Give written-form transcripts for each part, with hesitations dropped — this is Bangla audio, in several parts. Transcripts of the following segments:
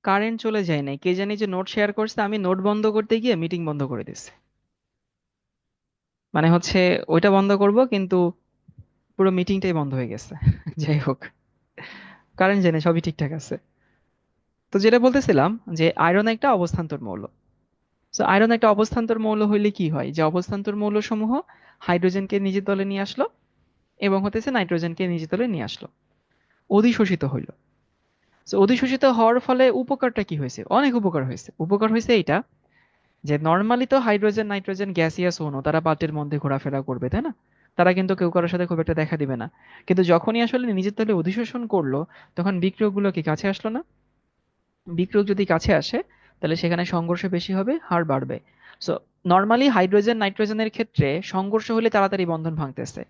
কারেন্ট চলে যায় নাই, কে জানি যে নোট শেয়ার করছে, আমি নোট বন্ধ করতে গিয়ে মিটিং বন্ধ করে দিচ্ছি। মানে হচ্ছে ওইটা বন্ধ করব কিন্তু পুরো মিটিংটাই বন্ধ হয়ে গেছে। যাই হোক, কারেন্ট জেনে সবই ঠিকঠাক আছে। তো যেটা বলতেছিলাম, যে আয়রন একটা অবস্থান্তর মৌল। তো আয়রন একটা অবস্থান্তর মৌল হইলে কি হয়, যে অবস্থান্তর মৌল সমূহ হাইড্রোজেনকে নিজের দলে নিয়ে আসলো এবং হতেছে নাইট্রোজেনকে নিজের দলে নিয়ে আসলো, অধিশোষিত হইলো। তো অধিশোষিত হওয়ার ফলে উপকারটা কি হয়েছে? অনেক উপকার হয়েছে। উপকার হয়েছে এইটা, যে নর্মালি তো হাইড্রোজেন নাইট্রোজেন গ্যাসিয়াস অণু, তারা পাতের মধ্যে ঘোরাফেরা করবে, তাই না? তারা কিন্তু কেউ কারোর সাথে খুব একটা দেখা দিবে না। কিন্তু যখনই আসলে নিজের তলে অধিশোষণ করলো, তখন বিক্রিয়কগুলো কি কাছে আসলো না? বিক্রিয়ক যদি কাছে আসে, তাহলে সেখানে সংঘর্ষ বেশি হবে, হার বাড়বে। সো নর্মালি হাইড্রোজেন নাইট্রোজেনের ক্ষেত্রে সংঘর্ষ হলে তাড়াতাড়ি বন্ধন ভাঙতেছে,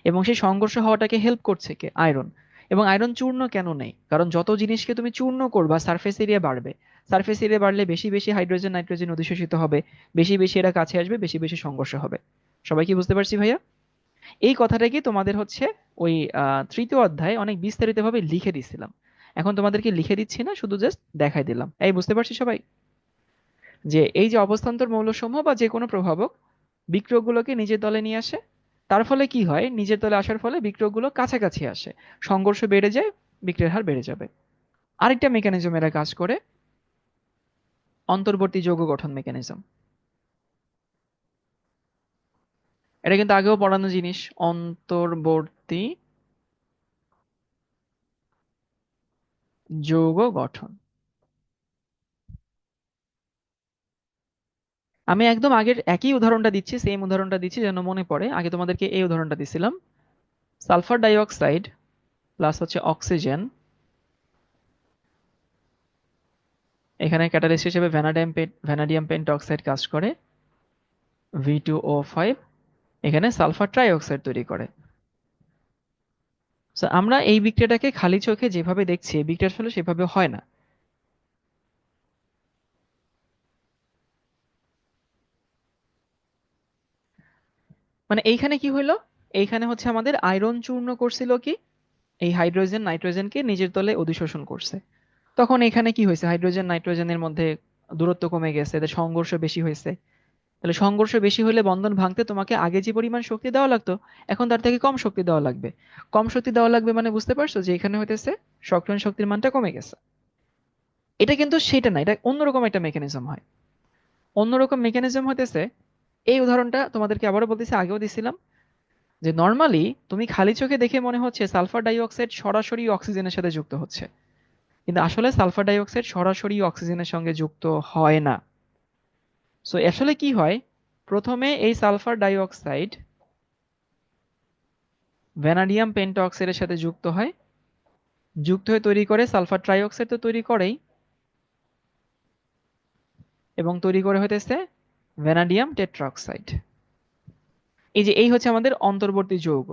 এবং সেই সংঘর্ষ হওয়াটাকে হেল্প করছে কে? আয়রন। এবং আয়রন চূর্ণ কেন নেই? কারণ যত জিনিসকে তুমি চূর্ণ করবা, সারফেস এরিয়া বাড়বে। সারফেস এরিয়া বাড়লে বেশি বেশি হাইড্রোজেন নাইট্রোজেন অধিশোষিত হবে, বেশি বেশি এরা কাছে আসবে, বেশি বেশি সংঘর্ষ হবে। সবাই কি বুঝতে পারছি ভাইয়া? এই কথাটা কি তোমাদের হচ্ছে ওই তৃতীয় অধ্যায়ে অনেক বিস্তারিতভাবে লিখে দিছিলাম। এখন তোমাদেরকে লিখে দিচ্ছি না, শুধু জাস্ট দেখাই দিলাম। এই বুঝতে পারছি সবাই, যে এই যে অবস্থান্তর মৌলসমূহ বা যে কোনো প্রভাবক বিক্রিয়কগুলোকে নিজের দলে নিয়ে আসে, তার ফলে কি হয়, নিজের দলে আসার ফলে বিক্রিয়কগুলো কাছাকাছি আসে, সংঘর্ষ বেড়ে যায়, বিক্রিয়ার হার বেড়ে যাবে। আরেকটা মেকানিজম এরা কাজ করে, অন্তর্বর্তী যৌগ গঠন মেকানিজম। এটা কিন্তু আগেও পড়ানো জিনিস, অন্তর্বর্তী যৌগ গঠন। আমি একদম আগের একই উদাহরণটা দিচ্ছি, সেম উদাহরণটা দিচ্ছি যেন মনে পড়ে। আগে তোমাদেরকে এই উদাহরণটা দিছিলাম, সালফার ডাইঅক্সাইড প্লাস হচ্ছে অক্সিজেন, এখানে ক্যাটালিস্ট হিসেবে ভ্যানাডিয়াম পেন্টঅক্সাইড কাজ করে, V2O5, এখানে সালফার ট্রাইঅক্সাইড তৈরি করে। So, আমরা এই বিক্রিয়াটাকে খালি চোখে যেভাবে দেখছি, এই বিক্রিয়া আসলে সেভাবে হয় না। মানে এইখানে কি হইলো, এইখানে হচ্ছে আমাদের আয়রন চূর্ণ করছিল কি, এই হাইড্রোজেন নাইট্রোজেনকে নিজের দলে অধিশোষণ করছে। তখন এখানে কি হয়েছে, হাইড্রোজেন নাইট্রোজেনের মধ্যে দূরত্ব কমে গেছে, এদের সংঘর্ষ বেশি হয়েছে। তাহলে সংঘর্ষ বেশি হলে বন্ধন ভাঙতে তোমাকে আগে যে পরিমাণ শক্তি দেওয়া লাগতো, এখন তার থেকে কম শক্তি দেওয়া লাগবে। কম শক্তি দেওয়া লাগবে মানে বুঝতে পারছো যে এখানে হইতেছে সক্রিয়ণ শক্তির মানটা কমে গেছে। এটা কিন্তু সেটা না, এটা অন্যরকম একটা মেকানিজম হয়। অন্যরকম মেকানিজম হইতেছে, এই উদাহরণটা তোমাদেরকে আবারও বলতেছি, আগেও দিছিলাম, যে নর্মালি তুমি খালি চোখে দেখে মনে হচ্ছে সালফার ডাই অক্সাইড সরাসরি অক্সিজেনের সাথে যুক্ত হচ্ছে, কিন্তু আসলে সালফার ডাই অক্সাইড সরাসরি অক্সিজেনের সঙ্গে যুক্ত হয় না। সো আসলে কি হয়, প্রথমে এই সালফার ডাই অক্সাইড ভ্যানাডিয়াম পেন্টঅক্সাইডের সাথে যুক্ত হয়, যুক্ত হয়ে তৈরি করে সালফার ট্রাই অক্সাইড, তো তৈরি করেই, এবং তৈরি করে হইতেছে ভ্যানাডিয়াম টেট্রাঅক্সাইড। এই যে এই হচ্ছে আমাদের অন্তর্বর্তী যৌগ।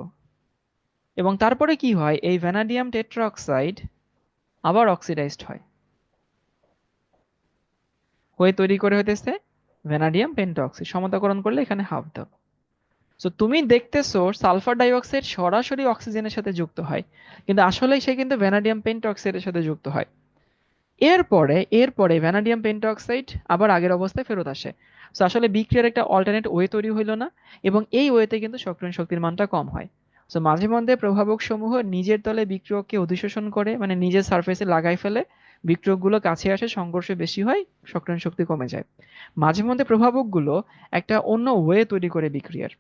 এবং তারপরে কি হয়, এই ভ্যানাডিয়াম টেট্রাঅক্সাইড আবার অক্সিডাইজড হয়, হয়ে তৈরি করে হইতেছে ভ্যানাডিয়াম পেন্টঅক্সাইড। সমতাকরণ করলে এখানে হাফ দাও। তো তুমি দেখতেছো সালফার ডাইঅক্সাইড সরাসরি অক্সিজেনের সাথে যুক্ত হয়, কিন্তু আসলে সে কিন্তু ভ্যানাডিয়াম পেন্টঅক্সাইডের সাথে যুক্ত হয়। এরপরে ভ্যানাডিয়াম পেন্টঅক্সাইড আবার আগের অবস্থায় ফেরত আসে। তো আসলে বিক্রিয়ার একটা অল্টারনেট ওয়ে তৈরি হইলো না, এবং এই ওয়েতে কিন্তু সক্রিয়ণ শক্তির মানটা কম হয়। তো মাঝে মধ্যে প্রভাবক সমূহ নিজের তলে বিক্রিয়ককে অধিশোষণ করে, মানে নিজের সারফেসে লাগাই ফেলে, বিক্রিয়কগুলো কাছে আসে, সংঘর্ষ বেশি হয়, সক্রিয়ণ শক্তি কমে যায়। মাঝে মধ্যে প্রভাবকগুলো একটা অন্য ওয়ে তৈরি করে বিক্রিয়ার,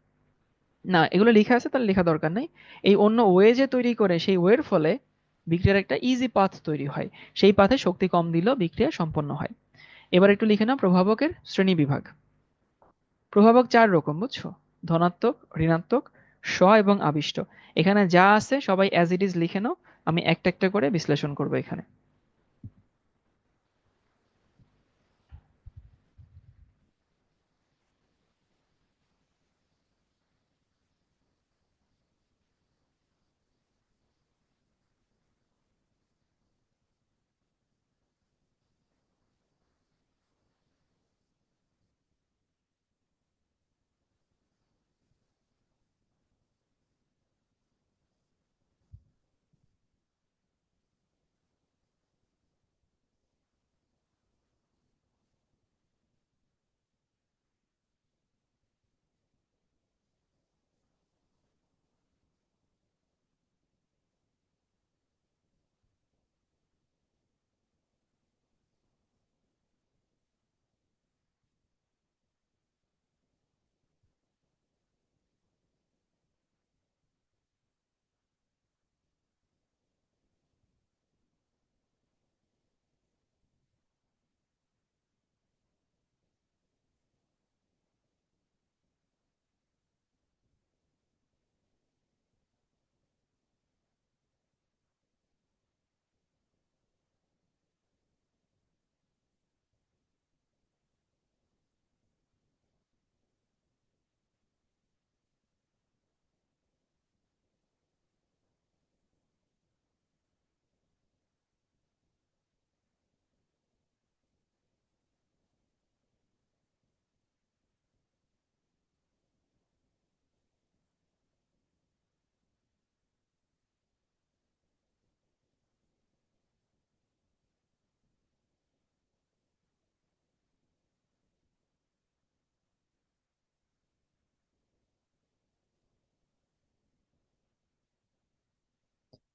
না এগুলো লেখা আছে তাহলে লেখা দরকার নেই। এই অন্য ওয়ে যে তৈরি করে, সেই ওয়ের ফলে বিক্রিয়ার একটা ইজি পাথ তৈরি হয়, সেই পাথে শক্তি কম দিলেও বিক্রিয়া সম্পন্ন হয়। এবার একটু লিখে নাও প্রভাবকের শ্রেণী বিভাগ। প্রভাবক চার রকম, বুঝছো? ধনাত্মক, ঋণাত্মক, স্ব এবং আবিষ্ট। এখানে যা আছে সবাই অ্যাজ ইট ইজ লিখে নাও, আমি একটা একটা করে বিশ্লেষণ করবো এখানে।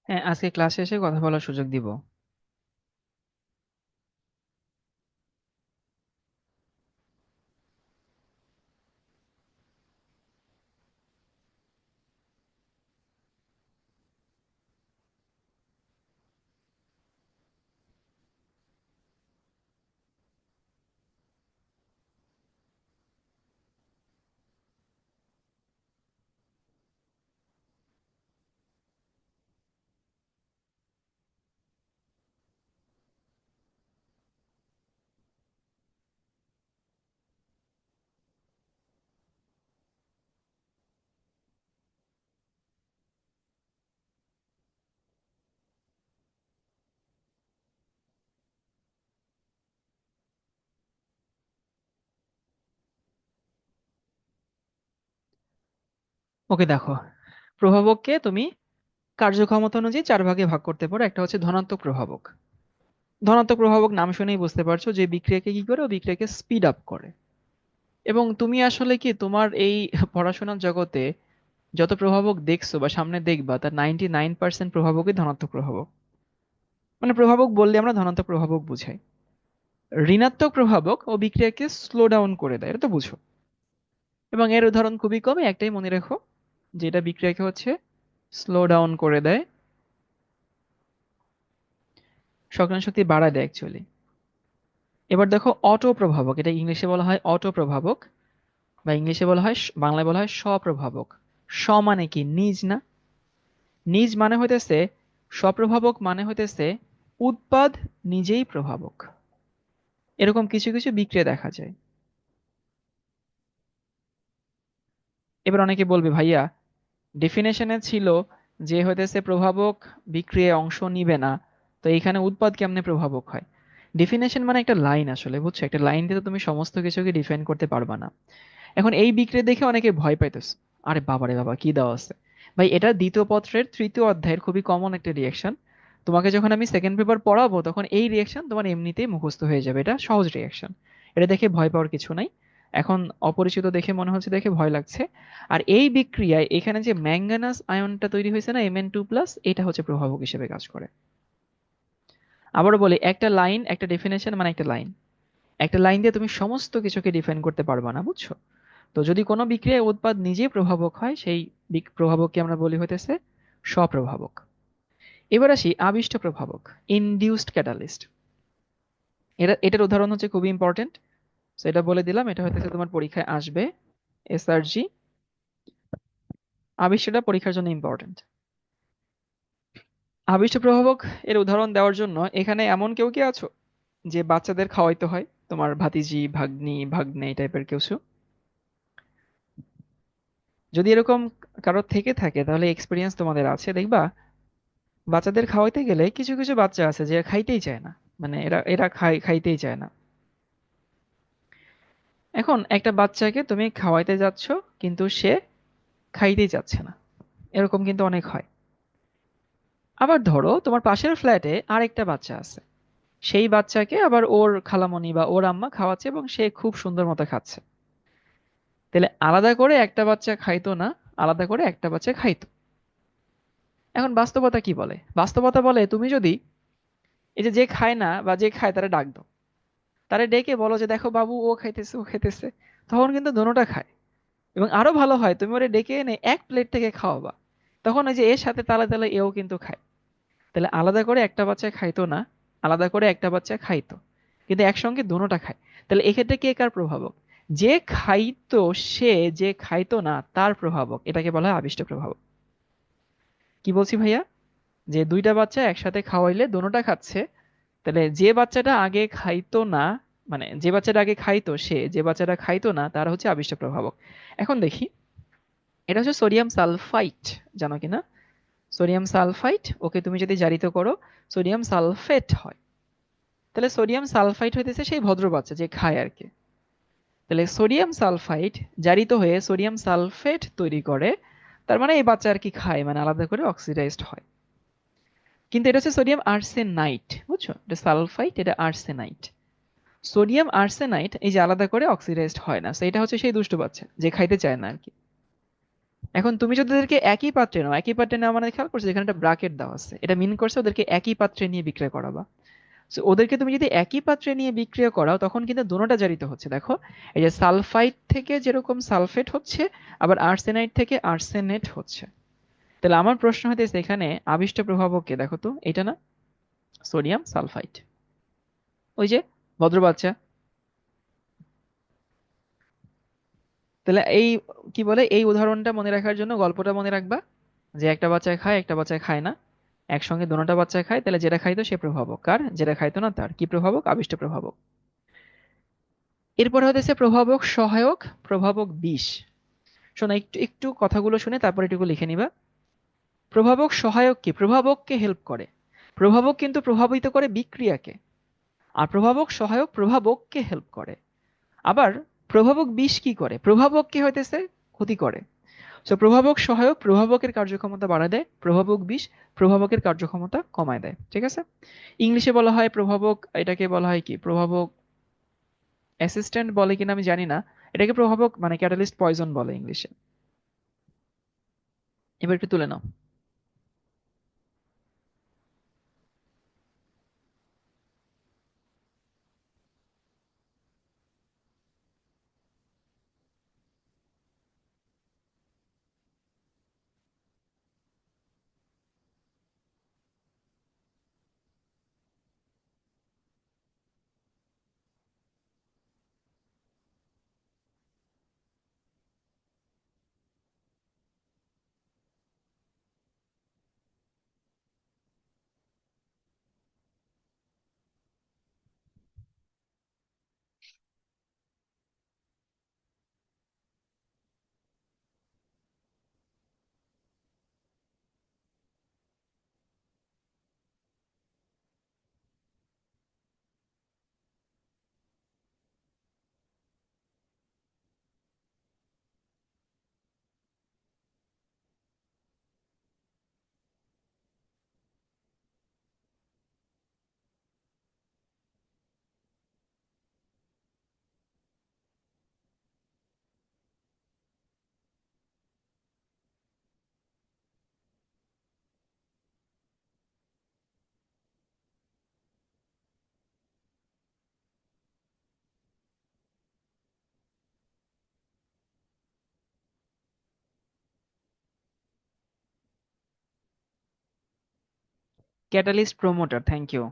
হ্যাঁ, আজকে ক্লাসে এসে কথা বলার সুযোগ দিব। ওকে, দেখো, প্রভাবককে তুমি কার্যক্ষমতা অনুযায়ী চার ভাগে ভাগ করতে পারো। একটা হচ্ছে ধনাত্মক প্রভাবক। ধনাত্মক প্রভাবক নাম শুনেই বুঝতে পারছো যে বিক্রিয়াকে কি করে, ও বিক্রিয়াকে স্পিড আপ করে। এবং তুমি আসলে কি তোমার এই পড়াশোনার জগতে যত প্রভাবক দেখছো বা সামনে দেখবা, তার 99% প্রভাবকই ধনাত্মক প্রভাবক। মানে প্রভাবক বললে আমরা ধনাত্মক প্রভাবক বুঝাই। ঋণাত্মক প্রভাবক ও বিক্রিয়াকে স্লো ডাউন করে দেয়, এটা তো বুঝো। এবং এর উদাহরণ খুবই কমই, একটাই মনে রেখো, যেটা বিক্রিয়াকে হচ্ছে স্লো ডাউন করে দেয়, সংক্রান্ত শক্তি বাড়ায় দেয় অ্যাকচুয়ালি। এবার দেখো অটো প্রভাবক, এটা ইংলিশে বলা হয় অটো প্রভাবক, বা ইংলিশে বলা হয় বাংলায় বলা হয় স্বপ্রভাবক। স্ব মানে কি? নিজ না? নিজ মানে হইতেছে, স্বপ্রভাবক মানে হইতেছে উৎপাদ নিজেই প্রভাবক। এরকম কিছু কিছু বিক্রিয়া দেখা যায়। এবার অনেকে বলবে, ভাইয়া ডেফিনেশনে ছিল যে হইতেছে প্রভাবক বিক্রিয়ায় অংশ নিবে না, তো এখানে উৎপাদ কেমনে প্রভাবক হয়? ডেফিনেশন মানে একটা লাইন আসলে, বুঝছো? একটা লাইন দিয়ে তো তুমি সমস্ত কিছুকে ডিফাইন করতে পারবা না। এখন এই বিক্রিয়া দেখে অনেকে ভয় পাইতেছে। আরে বাবারে বাবা, কি দেওয়া আছে! ভাই, এটা দ্বিতীয় পত্রের তৃতীয় অধ্যায়ের খুবই কমন একটা রিয়াকশন। তোমাকে যখন আমি সেকেন্ড পেপার পড়াবো, তখন এই রিয়াকশন তোমার এমনিতেই মুখস্থ হয়ে যাবে। এটা সহজ রিয়াকশন। এটা দেখে ভয় পাওয়ার কিছু নাই। এখন অপরিচিত দেখে মনে হচ্ছে দেখে ভয় লাগছে। আর এই বিক্রিয়ায় এখানে যে ম্যাঙ্গানাস আয়নটা তৈরি হয়েছে না, Mn2+, এটা হচ্ছে প্রভাবক হিসেবে কাজ করে। আবারও বলি, একটা লাইন, একটা ডেফিনেশন মানে একটা লাইন। একটা লাইন দিয়ে তুমি সমস্ত কিছুকে ডিফাইন করতে পারবা না, বুঝছো? তো যদি কোনো বিক্রিয়ায় উৎপাদ নিজেই প্রভাবক হয়, সেই প্রভাবককে আমরা বলি হইতেছে স্বপ্রভাবক। এবার আসি আবিষ্ট প্রভাবক, ইনডিউসড ক্যাটালিস্ট। এটার উদাহরণ হচ্ছে খুবই ইম্পর্টেন্ট। তো এটা বলে দিলাম, এটা হইতেছে তোমার পরীক্ষায় আসবে। এসআরজি, আবিষ্টটা পরীক্ষার জন্য ইম্পর্টেন্ট। আবিষ্ট প্রভাবক এর উদাহরণ দেওয়ার জন্য এখানে এমন কেউ কি আছো যে বাচ্চাদের খাওয়াইতে হয়? তোমার ভাতিজি, ভাগ্নি, ভাগ্নে, এই টাইপের কিছু? যদি এরকম কারোর থেকে থাকে, তাহলে এক্সপিরিয়েন্স তোমাদের আছে, দেখবা বাচ্চাদের খাওয়াইতে গেলে কিছু কিছু বাচ্চা আছে যে খাইতেই চায় না। মানে এরা এরা খাইতেই চায় না। এখন একটা বাচ্চাকে তুমি খাওয়াইতে যাচ্ছ, কিন্তু সে খাইতেই চাচ্ছে না। এরকম কিন্তু অনেক হয়। আবার ধরো তোমার পাশের ফ্ল্যাটে আরেকটা বাচ্চা আছে, সেই বাচ্চাকে আবার ওর খালামণি বা ওর আম্মা খাওয়াচ্ছে এবং সে খুব সুন্দর মতো খাচ্ছে। তাহলে আলাদা করে একটা বাচ্চা খাইতো না, আলাদা করে একটা বাচ্চা খাইতো। এখন বাস্তবতা কি বলে? বাস্তবতা বলে, তুমি যদি এই যে যে খায় না বা যে খায় তারা ডাক দাও, তারে ডেকে বলো যে দেখো বাবু, ও খাইতেছে, ও খাইতেছে, তখন কিন্তু দোনোটা খায়। এবং আরো ভালো হয়, তুমি ওরে ডেকে এনে এক প্লেট থেকে খাওয়াবা, তখন ওই যে এর সাথে তালে তালে এও কিন্তু খায়। তাহলে আলাদা করে একটা বাচ্চা খাইতো না, আলাদা করে একটা বাচ্চা খাইতো, কিন্তু একসঙ্গে দোনোটা খায়। তাহলে এক্ষেত্রে কে কার প্রভাবক? যে খাইতো সে, যে খাইতো না তার প্রভাবক। এটাকে বলা হয় আবিষ্ট প্রভাবক। কি বলছি ভাইয়া? যে দুইটা বাচ্চা একসাথে খাওয়াইলে দোনোটা খাচ্ছে, তাহলে যে বাচ্চাটা আগে খাইতো না, মানে যে বাচ্চাটা আগে খাইতো সে, যে বাচ্চাটা খাইতো না তার হচ্ছে আবিষ্ট প্রভাবক। এখন দেখি, এটা হচ্ছে সোডিয়াম সালফাইট, জানো কিনা? সোডিয়াম সালফাইট, ওকে তুমি যদি জারিত করো সোডিয়াম সালফেট হয়। তাহলে সোডিয়াম সালফাইট হইতেছে সেই ভদ্র বাচ্চা যে খায় আর কি। তাহলে সোডিয়াম সালফাইট জারিত হয়ে সোডিয়াম সালফেট তৈরি করে, তার মানে এই বাচ্চা আর কি খায়, মানে আলাদা করে অক্সিডাইজড হয়। কিন্তু এটা হচ্ছে সোডিয়াম আর্সেনাইট, বুঝছো? এটা সালফাইট, এটা আর্সেনাইট। সোডিয়াম আর্সেনাইট এই যে আলাদা করে অক্সিডাইজড হয় না, তো এটা হচ্ছে সেই দুষ্টু বাচ্চা যে খাইতে চায় না আর কি। এখন তুমি যদি ওদেরকে একই পাত্রে নাও, একই পাত্রে নেওয়া মানে খেয়াল করছো এখানে একটা ব্রাকেট দেওয়া আছে, এটা মিন করছে ওদেরকে একই পাত্রে নিয়ে বিক্রয় করাবা। So, ওদেরকে তুমি যদি একই পাত্রে নিয়ে বিক্রিয়া করাও তখন কিন্তু দোনোটা জারিত হচ্ছে, দেখো। এই যে সালফাইড থেকে যেরকম সালফেট হচ্ছে, আবার আর্সেনাইড থেকে আর্সেনেট হচ্ছে। তাহলে আমার প্রশ্ন হইতেছে এখানে আবিষ্ট প্রভাবক কে, দেখো তো, এটা না? Sodium sulphide. ওই যে ভদ্র বাচ্চা। তাহলে এই কি বলে, এই উদাহরণটা মনে রাখার জন্য গল্পটা মনে রাখবা, যে একটা বাচ্চায় খায় একটা বাচ্চায় খায় না, একসঙ্গে দোনোটা বাচ্চায় খায়, তাহলে যেটা খাইতো সে প্রভাবক, কার যেটা খাইতো না তার কি প্রভাবক, আবিষ্ট প্রভাবক। এরপর হতেছে প্রভাবক সহায়ক, প্রভাবক বিষ। শোনো, একটু একটু কথাগুলো শুনে তারপর এটুকু লিখে নিবা। প্রভাবক সহায়ক কি, প্রভাবককে হেল্প করে। প্রভাবক কিন্তু প্রভাবিত করে বিক্রিয়াকে, আর প্রভাবক সহায়ক প্রভাবককে হেল্প করে। আবার প্রভাবক বিষ কি করে, প্রভাবককে হইতেছে ক্ষতি করে। সো প্রভাবক সহায়ক প্রভাবকের কার্যক্ষমতা বাড়ায় দেয়, প্রভাবক বিষ প্রভাবকের কার্যক্ষমতা কমায় দেয়, ঠিক আছে। ইংলিশে বলা হয় প্রভাবক, এটাকে বলা হয় কি, প্রভাবক অ্যাসিস্ট্যান্ট বলে কিনা আমি জানি না। এটাকে প্রভাবক মানে ক্যাটালিস্ট পয়জন বলে ইংলিশে। এবার একটু তুলে নাও। Catalyst promoter, thank you.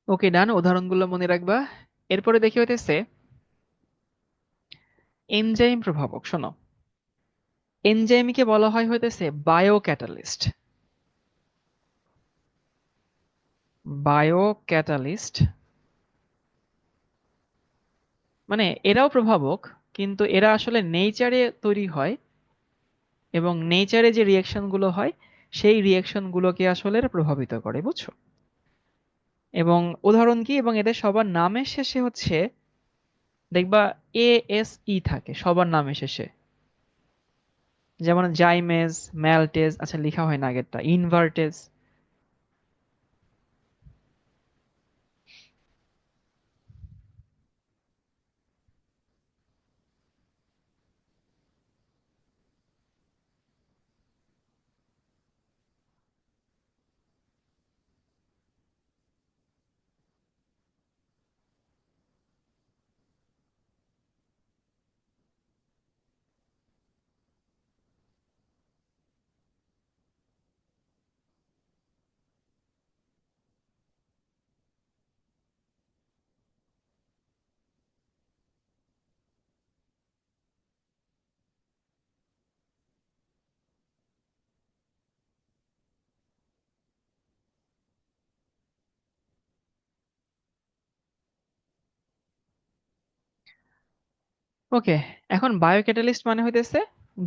Okay, done, উদাহরণগুলো মনে রাখবা। এরপরে দেখি হইতেছে এনজাইম প্রভাবক। শোনো, এনজাইমকে বলা হয় হইতেছে বায়ো ক্যাটালিস্ট। বায়ো ক্যাটালিস্ট মানে এরাও প্রভাবক, কিন্তু এরা আসলে নেচারে তৈরি হয়, এবং নেচারে যে রিয়াকশন গুলো হয় সেই রিয়াকশন গুলোকে আসলে এরা প্রভাবিত করে, বুঝছো। এবং উদাহরণ কি, এবং এদের সবার নামের শেষে হচ্ছে, দেখবা, এ এস ই থাকে সবার নামের শেষে। যেমন জাইমেজ, ম্যালটেজ, আচ্ছা লেখা হয় না আগেরটা, ইনভার্টেজ। ওকে, এখন বায়োক্যাটালিস্ট মানে হইতেছে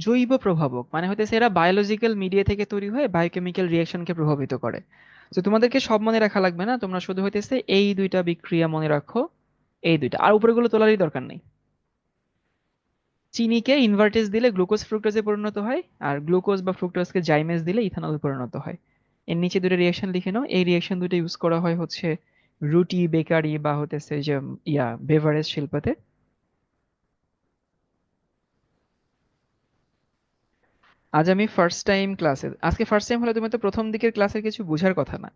জৈব প্রভাবক, মানে হইতেছে এরা বায়োলজিক্যাল মিডিয়া থেকে তৈরি হয়ে বায়োকেমিক্যাল রিঅ্যাকশনকে প্রভাবিত করে। তো তোমাদেরকে সব মনে রাখা লাগবে না, তোমরা শুধু হইতেছে এই দুইটা বিক্রিয়া মনে রাখো, এই দুইটা, আর উপরেগুলো তোলারই দরকার নেই। চিনিকে ইনভার্টেজ দিলে গ্লুকোজ ফ্রুক্টোজে পরিণত হয়, আর গ্লুকোজ বা ফ্রুক্টোজকে জাইমেজ দিলে ইথানলে পরিণত হয়। এর নিচে দুটো রিঅ্যাকশন লিখে নাও, এই রিঅ্যাকশন দুটো ইউজ করা হয় হচ্ছে রুটি, বেকারি বা হতেছে যে বেভারেজ শিল্পতে। আজ আমি ফার্স্ট টাইম ক্লাসে, আজকে ফার্স্ট টাইম হলে তুমি তো প্রথম দিকের ক্লাসের কিছু বোঝার কথা না।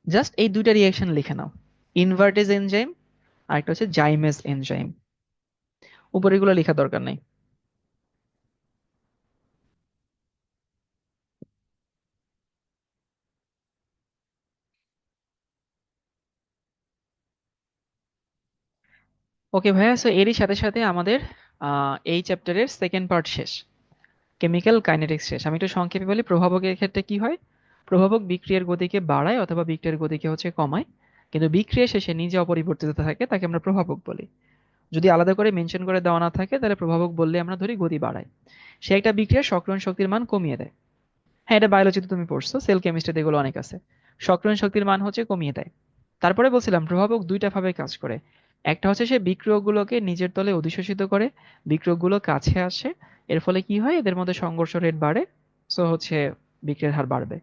জাস্ট এই দুইটা রিঅ্যাকশন লিখে নাও, ইনভার্টেজ এনজাইম আর একটা হচ্ছে জাইমেজ এনজাইম। উপরে এগুলো লেখার দরকার নেই। ওকে ভাইয়া, সো এরই সাথে সাথে আমাদের এই চ্যাপ্টারের সেকেন্ড পার্ট শেষ, কেমিক্যাল কাইনেটিক্স শেষ। আমি একটু সংক্ষেপে বলি, প্রভাবকের ক্ষেত্রে কি হয়। প্রভাবক বিক্রিয়ার গতিকে বাড়ায় অথবা বিক্রিয়ার গতিকে হচ্ছে কমায়, কিন্তু বিক্রিয়া শেষে নিজে অপরিবর্তিত থাকে, তাকে আমরা প্রভাবক বলি। যদি আলাদা করে মেনশন করে দেওয়া না থাকে তাহলে প্রভাবক বললে আমরা ধরি গতি বাড়ায়। সে একটা বিক্রিয়ার সক্রিয়ণ শক্তির মান কমিয়ে দেয়। হ্যাঁ, এটা বায়োলজিতে তুমি পড়ছো, সেল কেমিস্ট্রিতে এগুলো অনেক আছে। সক্রিয়ণ শক্তির মান হচ্ছে কমিয়ে দেয়। তারপরে বলছিলাম প্রভাবক দুইটা ভাবে কাজ করে। একটা হচ্ছে সে বিক্রিয়কগুলোকে নিজের তলে অধিশোষিত করে, বিক্রিয়কগুলো কাছে আসে, এর ফলে কি হয়, এদের মধ্যে সংঘর্ষ রেট বাড়ে, সো হচ্ছে বিক্রিয়ার হার বাড়বে।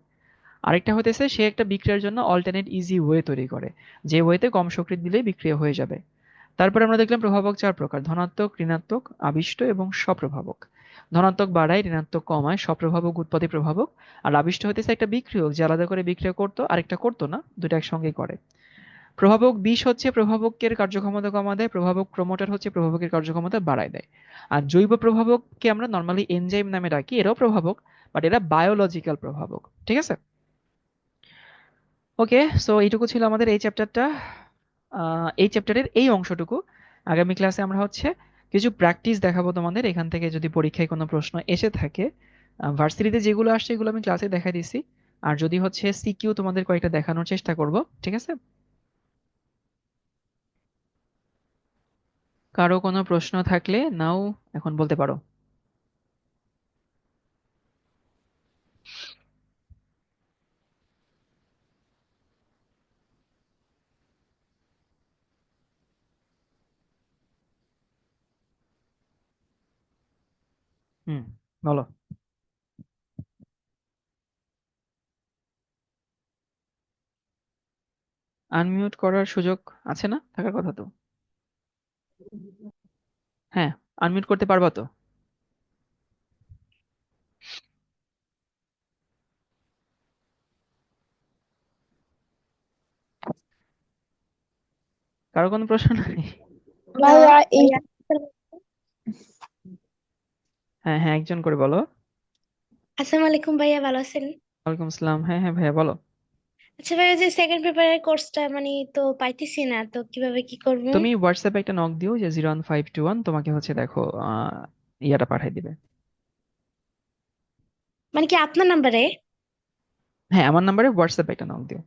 আরেকটা হতেছে সে একটা বিক্রিয়ার জন্য অল্টারনেট ইজি ওয়ে তৈরি করে, যে ওয়েতে কম শক্তি দিলেই বিক্রিয়া হয়ে যাবে। তারপরে আমরা দেখলাম প্রভাবক চার প্রকার: ধনাত্মক, ঋণাত্মক, আবিষ্ট এবং স্বপ্রভাবক। ধনাত্মক বাড়ায়, ঋণাত্মক কমায়, স্বপ্রভাবক উৎপাদী প্রভাবক। আর আবিষ্ট হইতেছে একটা বিক্রিয়ক যে আলাদা করে বিক্রিয়া করতো আরেকটা করতো না, দুটো একসঙ্গেই করে। প্রভাবক বিষ হচ্ছে প্রভাবকের কার্যক্ষমতা কমা দেয়, প্রভাবক প্রমোটার হচ্ছে প্রভাবকের কার্যক্ষমতা বাড়ায় দেয়। আর জৈব প্রভাবককে আমরা নর্মালি এনজাইম নামে ডাকি, এরাও প্রভাবক, বাট এরা বায়োলজিক্যাল প্রভাবক। ঠিক আছে। ওকে, সো এইটুকু ছিল আমাদের এই চ্যাপ্টারটা, এই চ্যাপ্টারের এই অংশটুকু। আগামী ক্লাসে আমরা হচ্ছে কিছু প্র্যাকটিস দেখাবো তোমাদের, এখান থেকে যদি পরীক্ষায় কোনো প্রশ্ন এসে থাকে। ভার্সিটিতে যেগুলো আসছে এগুলো আমি ক্লাসে দেখাই দিছি, আর যদি হচ্ছে সিকিউ তোমাদের কয়েকটা দেখানোর চেষ্টা করব। ঠিক আছে। কারো কোনো প্রশ্ন থাকলে নাও এখন বলতে পারো। হুম, বলো। আনমিউট করার সুযোগ আছে না, থাকার কথা তো। হ্যাঁ, আনমিউট করতে পারবা তো। কারো কোনো প্রশ্ন নাই? হ্যালো ভাইয়া এই ভাইয়া। হ্যাঁ হ্যাঁ, একজন করে বলো। আসসালামু আলাইকুম ভাইয়া, ভালো আছেন? ওয়ালাইকুম আসসালাম, হ্যাঁ হ্যাঁ ভাইয়া বলো। আচ্ছা ভাইয়া, যে সেকেন্ড পেপারের কোর্সটা মানে তো পাইতেছি না, তো কিভাবে কি করব? তুমি হোয়াটসঅ্যাপে একটা নক দিও, যে 01521 তোমাকে হচ্ছে দেখো ইয়াটা পাঠাই দিবে। মানে কি আপনার নাম্বারে? হ্যাঁ, আমার নাম্বারে হোয়াটসঅ্যাপে একটা নক দিও।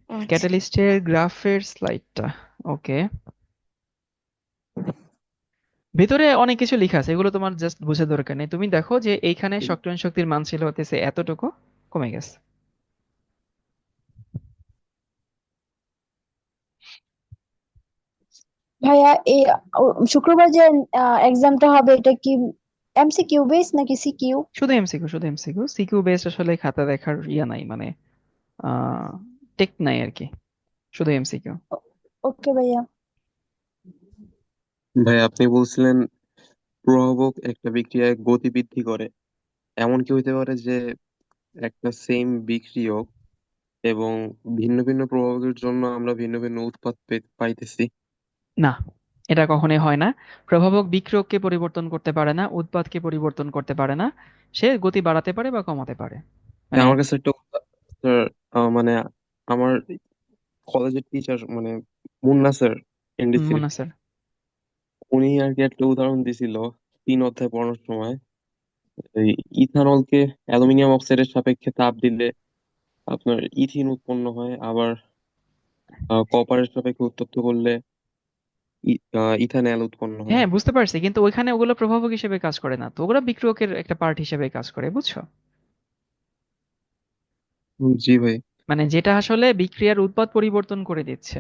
আচ্ছা ক্যাটালিস্টের গ্রাফের স্লাইডটা। ওকে, ভিতরে অনেক কিছু লেখা আছে, এগুলো তোমার জাস্ট বোঝার দরকার নেই। তুমি দেখো যে এইখানে সক্রিয়ণ শক্তির মান ছিল হতেছে এতটুকু, কমে গেছে। ভাইয়া এই শুক্রবার যে এক্সামটা হবে এটা কি এমসিকিউ বেস নাকি সিকিউ? শুধু এমসিকিউ, শুধু এমসিকিউ, সিকিউ বেসড আসলে খাতা দেখার ইয়া নাই, মানে আহ টেক নাই আর কি, শুধু এমসিকিউ। ওকে ভাইয়া। ভাই আপনি বলছিলেন প্রভাবক একটা বিক্রিয়ায় গতি বৃদ্ধি করে। এমন কি হইতে পারে যে একটা সেম বিক্রিয়ক এবং ভিন্ন ভিন্ন প্রভাবকের জন্য আমরা ভিন্ন ভিন্ন উৎপাদ পাইতেছি? না, এটা কখনোই হয় না। প্রভাবক বিক্রিয়ককে পরিবর্তন করতে পারে না, উৎপাদকে পরিবর্তন করতে পারে না। সে গতি বাড়াতে পারে বা কমাতে পারে, মানে। আমার কাছে একটা স্যার, মানে আমার কলেজের টিচার মানে মুন্না স্যার, এনডিসির, মুন্না স্যার। উনি আর কি একটা উদাহরণ দিছিল 3 অধ্যায় পড়ানোর সময়। এই ইথানলকে অ্যালুমিনিয়াম অক্সাইডের সাপেক্ষে তাপ দিলে আপনার ইথিন উৎপন্ন হয়, আবার কপারের সাপেক্ষে উত্তপ্ত করলে ইথানল উৎপন্ন হয়। হ্যাঁ, বুঝতে পারছি, কিন্তু ওইখানে ওগুলো প্রভাবক হিসেবে কাজ করে না, তো ওগুলো বিক্রিয়কের একটা পার্ট হিসেবে কাজ করে, বুঝছো? জি ভাই। মানে যেটা আসলে বিক্রিয়ার উৎপাদ পরিবর্তন করে দিচ্ছে,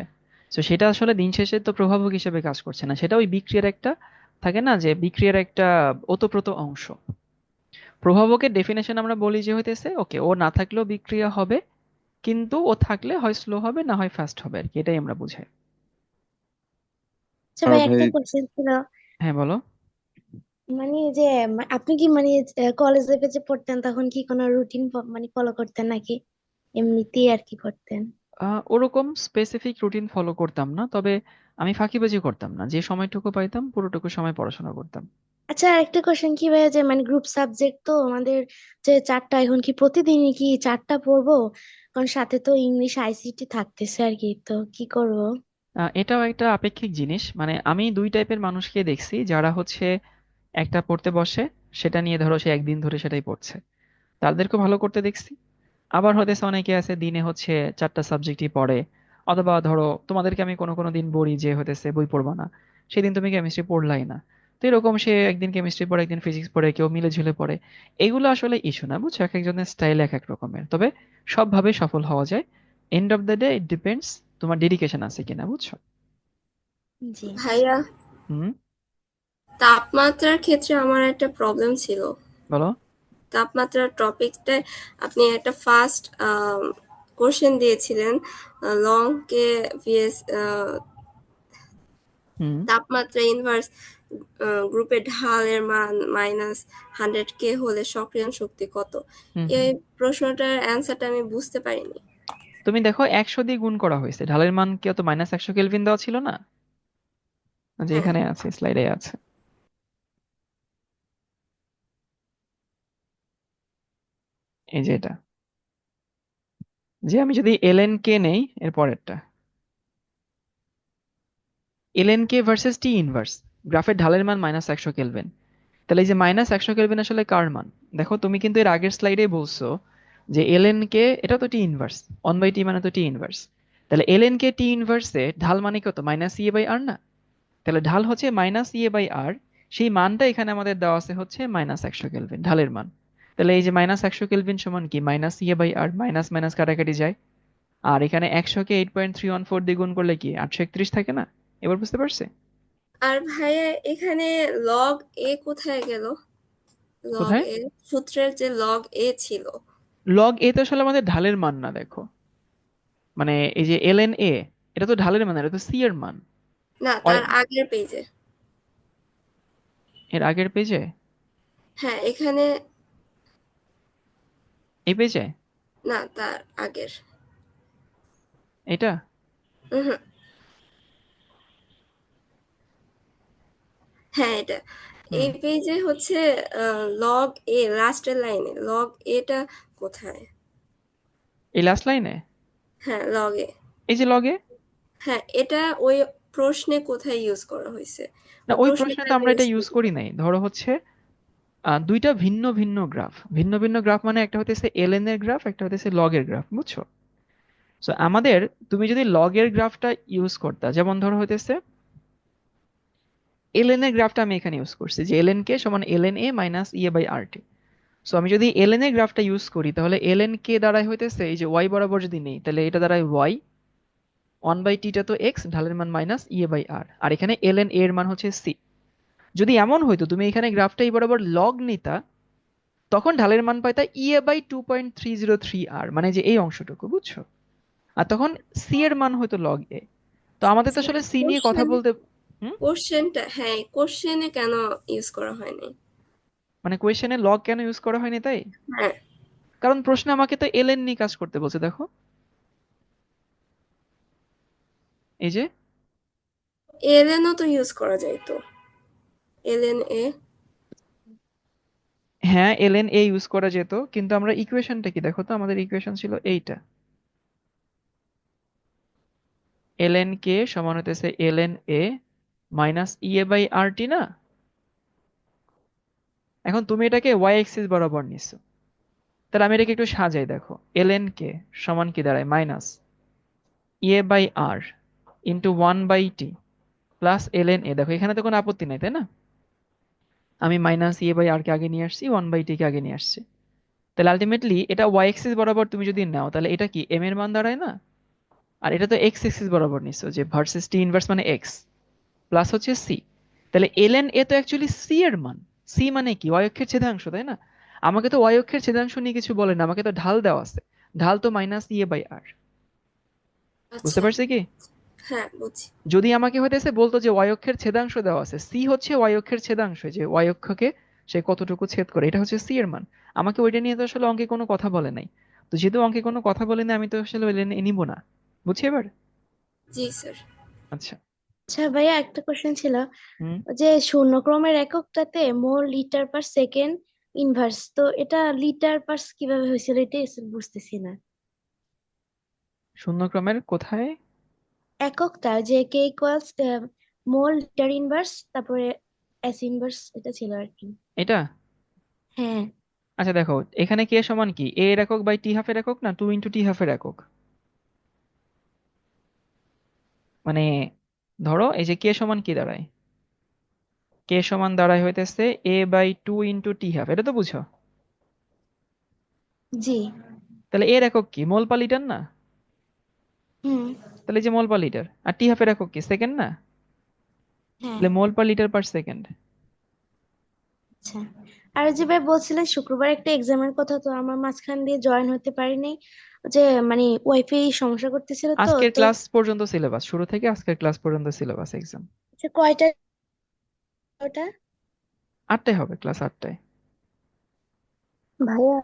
তো সেটা আসলে দিন শেষে তো প্রভাবক হিসেবে কাজ করছে না, সেটা ওই বিক্রিয়ার একটা থাকে না, যে বিক্রিয়ার একটা ওতপ্রোত অংশ। প্রভাবকের ডেফিনেশন আমরা বলি যে হইতেছে ওকে, ও না থাকলেও বিক্রিয়া হবে, কিন্তু ও থাকলে হয় স্লো হবে না হয় ফাস্ট হবে আর কি, এটাই আমরা বুঝাই। আচ্ছা আর ভাই, ভাই, একটা কোশ্চেন ছিল। হ্যাঁ, বলো। মানে যে আপনি কি মানে কলেজ লাইফে যে পড়তেন তখন কি কোনো রুটিন মানে ফলো করতেন নাকি এমনিতেই আর কি করতেন? ওরকম স্পেসিফিক রুটিন ফলো করতাম না, তবে আমি ফাঁকিবাজি করতাম না, যে সময়টুকু পাইতাম পুরোটুকু সময় পড়াশোনা করতাম। আচ্ছা, আরেকটা কোশ্চেন, কি ভাই যে মানে গ্রুপ সাবজেক্ট তো আমাদের যে চারটা, এখন কি প্রতিদিনই কি চারটা পড়বো? কারণ সাথে তো ইংলিশ আইসিটি থাকতেছে আর কি, তো কি করব? এটাও একটা আপেক্ষিক জিনিস, মানে আমি দুই টাইপের মানুষকে দেখছি, যারা হচ্ছে একটা পড়তে বসে, সেটা নিয়ে ধরো সে একদিন ধরে সেটাই পড়ছে, তাদেরকে ভালো করতে দেখছি। আবার হতেছে অনেকে আছে দিনে হচ্ছে চারটা সাবজেক্টই পড়ে, অথবা ধরো তোমাদেরকে আমি কোনো কোনো দিন বলি যে হতেছে বই পড়বা না, সেদিন তুমি কেমিস্ট্রি পড়লাই না, তো এরকম সে একদিন কেমিস্ট্রি পড়ে একদিন ফিজিক্স পড়ে, কেউ মিলে ঝুলে পড়ে। এগুলো আসলে ইস্যু না, বুঝছো, এক একজনের স্টাইল এক এক রকমের, তবে সবভাবে সফল হওয়া যায়। End of the day it depends তোমার ডেডিকেশন আছে কিনা, বুঝছো? জি। ভাইয়া, হুম। তাপমাত্রার ক্ষেত্রে আমার একটা প্রবলেম ছিল। বলো। তাপমাত্রার টপিকটায় আপনি একটা ফার্স্ট কোশ্চেন দিয়েছিলেন, লং কে ভিএস হুম। তাপমাত্রা ইনভার্স গ্রুপে ঢালের মান -100 কে হলে সক্রিয়ণ শক্তি কত? হুম। এই হুম। প্রশ্নটার অ্যান্সারটা আমি বুঝতে পারিনি। তুমি দেখো 100 দিয়ে গুণ করা হয়েছে, ঢালের মান কি অত -100 কেলভিন দেওয়া ছিল না, যে হ্যাঁ, এখানে আছে, স্লাইডে আছে, এই যে এটা, যে আমি যদি ln কে নেই, এর পরেরটা ln কে ভার্সেস টি ইনভার্স, গ্রাফের ঢালের মান -100 কেলভিন, তাহলে এই যে -100 কেলভিন আসলে কার মান? দেখো তুমি কিন্তু এর আগের স্লাইডে বলছো যে ln কে, এটা তো টি ইনভার্স, 1/t মানে তো টি ইনভার্স, তাহলে ln কে টি ইনভার্সে ঢাল মানে কত, -e/r না? তাহলে ঢাল হচ্ছে -e/r, সেই মানটা এখানে আমাদের দেওয়া আছে হচ্ছে -100 কেলভিন ঢালের মান। তাহলে এই যে -100 কেলভিন সমান কি, -e/r, মাইনাস মাইনাস কাটাকাটি যায়, আর এখানে 100 কে 8.314 দিয়ে গুণ করলে কি 831 থাকে না? এবার বুঝতে পারছে? আর ভাইয়া এখানে লগ এ কোথায় গেল? লগ কোথায়? এ সূত্রের যে লগ এ ছিল। লগ এ তো আসলে আমাদের ঢালের মান না, দেখো, মানে এই যে ln a, এটা তো ঢালের মান না, এটা তো সি এর মান। না, তার আগের পেজে। এর আগের পেজে? হ্যাঁ, এখানে। এই পেজে? না, তার আগের। এটা? উহুম, হ্যাঁ, এটা। হুম। এই পেজে হচ্ছে লগ এ লাস্টের লাইনে লগ এটা কোথায়? এই লাস্ট লাইনে? হ্যাঁ, লগ এ। এই যে লগে। হ্যাঁ, এটা ওই প্রশ্নে কোথায় ইউজ করা হয়েছে? না, ওই ওই প্রশ্নে প্রশ্নে তো কেন আমরা ইউজ এটা ইউজ করি? করি নাই, ধরো হচ্ছে দুইটা ভিন্ন ভিন্ন গ্রাফ, ভিন্ন ভিন্ন গ্রাফ মানে একটা হতেছে ln এর গ্রাফ, একটা হতেছে লগ এর গ্রাফ, বুঝছো? সো আমাদের, তুমি যদি লগ এর গ্রাফটা ইউজ করতা, যেমন ধরো হইতেছে ln এর গ্রাফটা আমি এখানে ইউজ করছি, যে ln কে সমান ln a minus e/rt। So আমি যদি ln এর গ্রাফটা ইউজ করি, তাহলে ln কে দ্বারাই হইতেছে এই যে y বরাবর যদি নেই, তাহলে এটা দ্বারাই y, 1/t টা তো x, ঢালের মান মাইনাস e/r, আর এখানে ln a এর মান হচ্ছে c। যদি এমন হইতো তুমি এখানে গ্রাফটা এই বরাবর লগ নিতা, তখন ঢালের মান পাইতা e/2.303r, মানে যে এই অংশটুকু, বুঝছো? আর তখন সি এর মান হয়তো লগ এ। তো আমাদের তো আসলে সি নিয়ে কথা বলতে। হুম। কোশ্চেনটা, হ্যাঁ, কোশ্চেনে কেন ইউজ করা হয়নি? মানে কোয়েশ্চেনে লগ কেন ইউজ করা হয়নি তাই? হ্যাঁ, কারণ প্রশ্নে আমাকে তো এলএন নিয়ে কাজ করতে বলছে, দেখো, এই যে। এলএনও তো ইউজ করা যাইতো। এলএন এ। হ্যাঁ, এলএন এ ইউজ করা যেত, কিন্তু আমরা ইকুয়েশনটা কি দেখো তো, আমাদের ইকুয়েশন ছিল এইটা, এলএন কে সমান হতেছে ln A minus E A by R T না? এখন তুমি এটাকে ওয়াই এক্সিস বরাবর নিচ্ছো, তাহলে আমি এটাকে একটু সাজাই, দেখো ln কে সমান কি দাঁড়ায়, minus a/r into 1/t plus ln a। দেখো এখানে তো কোনো আপত্তি নাই, তাই না? আমি মাইনাস a/r কে আগে নিয়ে আসছি, 1/t কে আগে নিয়ে আসছি। তাহলে আলটিমেটলি এটা ওয়াই এক্সিস বরাবর তুমি যদি নাও, তাহলে এটা কি m এর মান দাঁড়ায় না? আর এটা তো এক্স এক্সিস বরাবর নিচ্ছ, যে ভার্সেস টি ইনভার্স মানে এক্স প্লাস হচ্ছে সি। তাহলে ln a তো অ্যাকচুয়ালি সি এর মান। সি মানে কি, ওয়াই অক্ষের ছেদাংশ, তাই না? আমাকে তো ওয়াই অক্ষের ছেদাংশ নিয়ে কিছু বলে না, আমাকে তো ঢাল দেওয়া আছে। ঢাল তো মাইনাস a/r। বুঝতে আচ্ছা, পারছি কি? হ্যাঁ বুঝছি। যদি আমাকে হইতেছে বলতো যে ওয়াই অক্ষের ছেদাংশ দেওয়া আছে, সি হচ্ছে ওয়াই অক্ষের ছেদাংশ, যে ওয়াই অক্ষকে সে কতটুকু ছেদ করে, এটা হচ্ছে সি এর মান। আমাকে ওইটা নিয়ে তো আসলে অঙ্কে কোনো কথা বলে নাই। তো যেহেতু অঙ্কে কোনো কথা বলে না, আমি তো আসলে ওই নিব না। বুঝছি এবার? জি স্যার। আচ্ছা। আচ্ছা ভাইয়া, একটা কোশ্চেন ছিল হুম। যে শূন্যক্রমের এককটাতে mole litre per second inverse, তো এটা লিটার পার কিভাবে হয়েছিল এটা বুঝতেছি না। শূন্যক্রমের কোথায়? এককটা যে কে ইকুয়ালস মোল লিটার ইনভার্স তারপরে এস ইনভার্স, এটা ছিল আর কি। এটা? হ্যাঁ। আচ্ছা দেখো, এখানে কে সমান কি, এ এর একক বাই টি হাফের একক না, টু ইন্টু টি হাফের একক। মানে ধরো এই যে কে সমান কি দাঁড়ায়, কে সমান দাঁড়ায় হইতেছে a/2 × t হাফ, এটা তো বুঝো। জি। তাহলে এর একক কি, মোল পার লিটার না? হুম। তাহলে এই যে মোল পার লিটার, আর টি হাফের একক কি, সেকেন্ড না? হ্যাঁ। তাহলে মোল পার লিটার পার সেকেন্ড। আচ্ছা, আর যে ভাই বলছিলেন শুক্রবার একটা এক্সামের কথা, তো আমার মাঝখান দিয়ে জয়েন হতে পারিনি, যে মানে ওয়াইফাই সমস্যা করতেছিল তো আজকের তো ক্লাস পর্যন্ত সিলেবাস, শুরু থেকে আজকের ক্লাস পর্যন্ত সিলেবাস এক্সাম। আচ্ছা, কয়টা ওটা? 8টায় হবে ক্লাস, 8টায়। ভাইয়া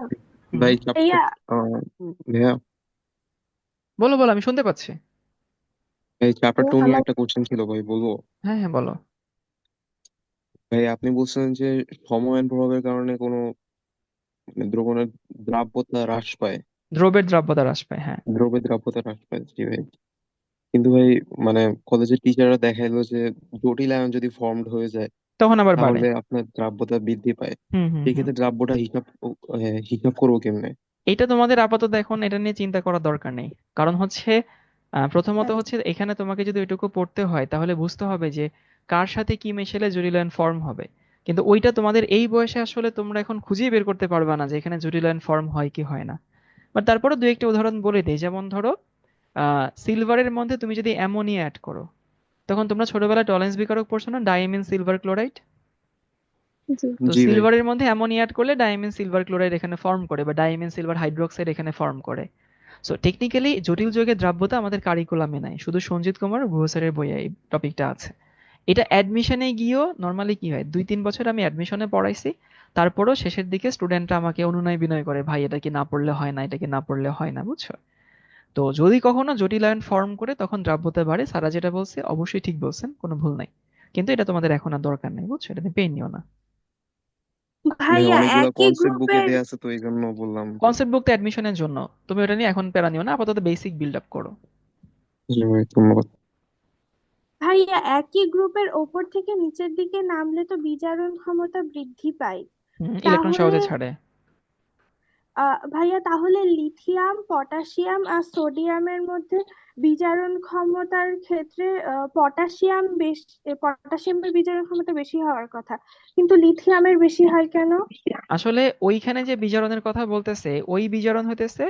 হুম। ভাই চ্যাপ্টার ভাইয়া ভাইয়া, বলো বলো, আমি শুনতে পাচ্ছি। এই চ্যাপ্টার ভাইয়া 2 নিয়ে আমার একটা কোশ্চেন ছিল ভাই, বলবো? হ্যাঁ হ্যাঁ বলো। ভাই আপনি বলছিলেন যে সময়ের প্রভাবের কারণে কোনো মানে দ্রবণের দ্রাব্যতা হ্রাস পায়, দ্রব্যের দ্রাব্যতা হ্রাস পায়, হ্যাঁ। দ্রব্যের দ্রাব্যতা হ্রাস পায়, জি ভাই। কিন্তু ভাই মানে কলেজের টিচাররা দেখাইলো যে জটিল আয়ন যদি ফর্মড হয়ে যায় তখন আবার বাড়ে। তাহলে আপনার দ্রাব্যতা বৃদ্ধি পায়। হুম হুম হুম। সেক্ষেত্রে দ্রাব্যটা হিসাব করবো কেমনে? এটা তোমাদের আপাতত এখন এটা নিয়ে চিন্তা করার দরকার নেই। কারণ হচ্ছে প্রথমত হচ্ছে এখানে তোমাকে যদি ওইটুকু পড়তে হয়, তাহলে বুঝতে হবে যে কার সাথে কি মেশালে জুরিলায়ন ফর্ম হবে। কিন্তু ওইটা তোমাদের এই বয়সে আসলে তোমরা এখন খুঁজেই বের করতে পারবে না যে এখানে জুরিলায়ন ফর্ম হয় কি হয় না। বাট তারপরে দু একটা উদাহরণ বলে দিই, যেমন ধরো সিলভারের মধ্যে তুমি যদি অ্যামোনিয়া অ্যাড করো, তখন তোমরা ছোটবেলায় টলেন্স বিকারক পড়ছো না, ডাইমিন সিলভার ক্লোরাইড। জি তো জি ভাই। সিলভারের মধ্যে অ্যামোনিয়া অ্যাড করলে ডাইমিন সিলভার ক্লোরাইড এখানে ফর্ম করে, বা ডাইমিন সিলভার হাইড্রোক্সাইড এখানে ফর্ম করে। সো টেকনিক্যালি জটিল যৌগের দ্রাব্যতা আমাদের কারিকুলামে নাই, শুধু সঞ্জিত কুমার গুহ স্যারের বইয়ে এই টপিকটা আছে। এটা অ্যাডমিশনে গিয়েও নর্মালি কি হয়, 2-3 বছর আমি অ্যাডমিশনে পড়াইছি, তারপরও শেষের দিকে স্টুডেন্টরা আমাকে অনুনয় বিনয় করে, ভাই এটা কি না পড়লে হয় না, এটা কি না পড়লে হয় না, বুঝছো? তো যদি কখনো জটিলায়ন ফর্ম করে তখন দ্রাব্যতা বাড়ে, সারা যেটা বলছে অবশ্যই ঠিক বলছেন, কোনো ভুল নাই। কিন্তু এটা তোমাদের এখন আর দরকার নেই, বুঝছো? এটা পেয়ে নিও না। ভাই ভাইয়া অনেকগুলা একই কনসেপ্ট বুকে গ্রুপের দেয়া আছে তো এই জন্য বললাম যে। কনসেপ্ট বুক তো অ্যাডমিশনের জন্য, তুমি ওটা নিয়ে এখন প্যারা নিও না, আপাতত বেসিক বিল্ড আপ করো। জি ভাই, ধন্যবাদ। ভাইয়া একই গ্রুপের ওপর থেকে নিচের দিকে নামলে তো বিজারণ ক্ষমতা বৃদ্ধি পায়। ইলেকট্রন তাহলে সহজে ছাড়ে। ভাইয়া তাহলে লিথিয়াম পটাশিয়াম আর সোডিয়ামের মধ্যে বিজারণ ক্ষমতার ক্ষেত্রে পটাশিয়ামের বিজারণ ক্ষমতা বেশি হওয়ার কথা, কিন্তু লিথিয়ামের বেশি হয় কেন? আসলে ওইখানে যে বিজারণের কথা বলতেছে, ওই বিজারণ হইতেছে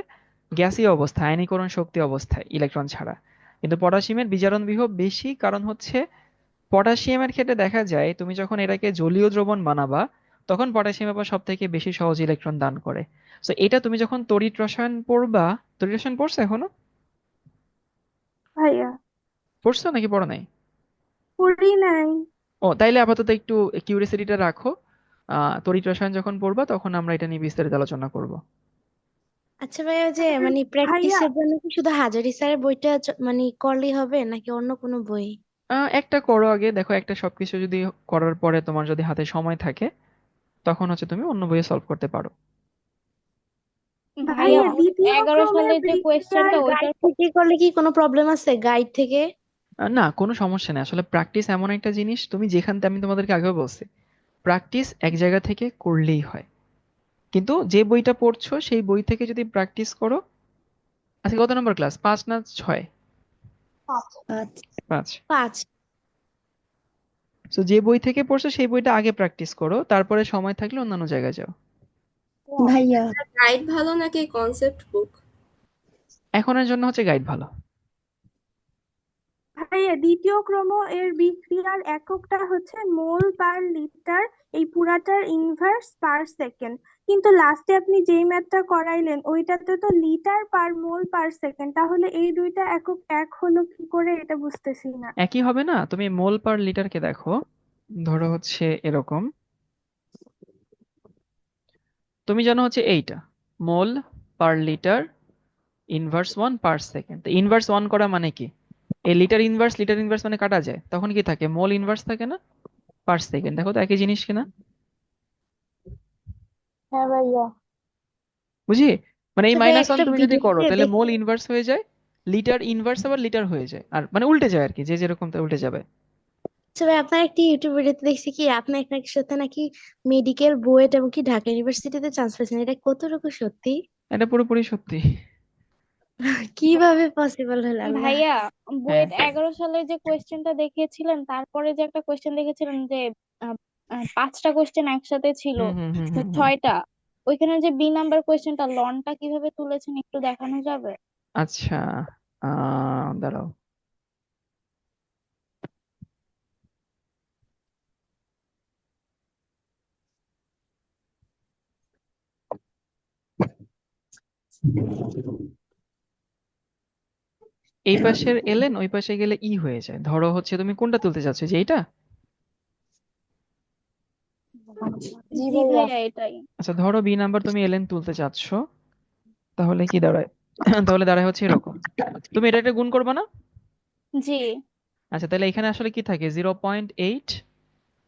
গ্যাসীয় অবস্থায়, আয়নীকরণ শক্তি অবস্থায় ইলেকট্রন ছাড়া। কিন্তু পটাশিয়ামের বিজারণ বিভব বেশি, কারণ হচ্ছে পটাশিয়ামের ক্ষেত্রে দেখা যায় তুমি যখন এটাকে জলীয় দ্রবণ বানাবা, তখন পটাশিয়াম আবার সব থেকে বেশি সহজ ইলেকট্রন দান করে। তো এটা তুমি যখন তড়িৎ রসায়ন পড়বা, তড়িৎ রসায়ন পড়ছো এখনো? ভাইয়া পড়ছো নাকি পড়ো নাই? পড়ি নাই। ও তাইলে আপাতত একটু কিউরিওসিটিটা রাখো। তড়িৎ রসায়ন যখন পড়বা তখন আমরা এটা নিয়ে বিস্তারিত আলোচনা করব। আচ্ছা ভাইয়া, যে মানে ভাইয়া প্র্যাকটিসের জন্য কি শুধু হাজারি স্যারের বইটা মানে করলেই হবে নাকি অন্য কোনো বই? একটা করো আগে, দেখো একটা সবকিছু যদি করার পরে তোমার যদি হাতে সময় থাকে, তখন হচ্ছে তুমি অন্য বইয়ে সলভ করতে পারো। ভাইয়া ভাইয়া দ্বিতীয় 11 ক্রমের সালের যে বিক্রিয়ায় কোয়েশ্চেনটা ওইটার গাইড থেকে করলে কি কোনো প্রবলেম আছে, গাইড থেকে? না কোনো সমস্যা নেই, আসলে প্র্যাকটিস এমন একটা জিনিস, তুমি যেখান থেকে, আমি তোমাদেরকে আগেও বলছি, প্র্যাকটিস এক জায়গা থেকে করলেই হয়, কিন্তু যে বইটা পড়ছো সেই বই থেকে যদি প্র্যাকটিস করো। আজকে কত নম্বর ক্লাস, 5 না 6? আচ্ছা। 5। 5। তো যে বই থেকে পড়ছো সেই বইটা আগে প্র্যাকটিস করো, তারপরে সময় থাকলে অন্যান্য জায়গায় যাও। ভাইয়া গাইড ভালো নাকি কনসেপ্ট বুক? এখনের জন্য হচ্ছে গাইড ভালো। ভাইয়া দ্বিতীয় ক্রম এর বিক্রিয়ার এককটা হচ্ছে মোল পার লিটার, এই পুরাটার ইনভার্স পার সেকেন্ড। কিন্তু লাস্টে আপনি যেই ম্যাথটা করাইলেন ওইটাতে তো লিটার পার মোল পার সেকেন্ড, তাহলে এই দুইটা একক এক হলো কি করে এটা বুঝতেছি না। একই হবে না? তুমি মোল পার লিটারকে দেখো, ধরো হচ্ছে এরকম, তুমি জানো হচ্ছে এইটা mole per litre inverse 1 per second. Inverse 1 করা মানে কি, এই লিটার ইনভার্স মানে কাটা যায়, তখন কি থাকে, মোল ইনভার্স থাকে না, পার সেকেন্ড। দেখো তো একই জিনিস কিনা। হ্যাঁ ভাইয়া। বুঝি? মানে এই তবে মাইনাস ওয়ান একটা তুমি যদি করো ভিডিওতে তাহলে মোল দেখি, ইনভার্স হয়ে যায়, লিটার ইনভার্স আবার লিটার হয়ে যায়, আর মানে উল্টে যায় আর কি, যে যেরকম তা উল্টে যাবে। তবে আপনার একটি ইউটিউব ভিডিওতে দেখছি কি আপনি আপনার সাথে নাকি মেডিকেল বুয়েট এবং কি ঢাকা ইউনিভার্সিটিতে চান্স পেয়েছেন, এটা কতটুকু সত্যি? এটা পুরোপুরি সত্যি। কিভাবে পসিবল হলো আল্লাহ? ভাইয়া, হ্যাঁ। বুয়েট 11 সালে যে কোয়েশ্চেনটা দেখিয়েছিলেন, তারপরে যে একটা কোয়েশ্চেন দেখেছিলেন যে 5টা কোয়েশ্চেন একসাথে ছিল, হুম হুম হুম তো হুম হুম। 6টা, ওইখানে যে বি নাম্বার কোয়েশ্চেনটা লনটা কিভাবে তুলেছেন একটু দেখানো যাবে? আচ্ছা, দাঁড়াও। এই পাশের এলেন ওই পাশে গেলে ই হয়ে যায়, ধরো হচ্ছে তুমি কোনটা তুলতে চাচ্ছো, যে এইটা? জি জি ভাইয়া। ভাইয়া, এটাই। আচ্ছা ধরো বি নাম্বার তুমি এলেন তুলতে চাচ্ছো, তাহলে কি দাঁড়ায়? তাহলে দাঁড়ায় হচ্ছে এরকম, তুমি এটা একটা গুণ করবে না? জি। আচ্ছা তাহলে এখানে আসলে কি থাকে, 0.8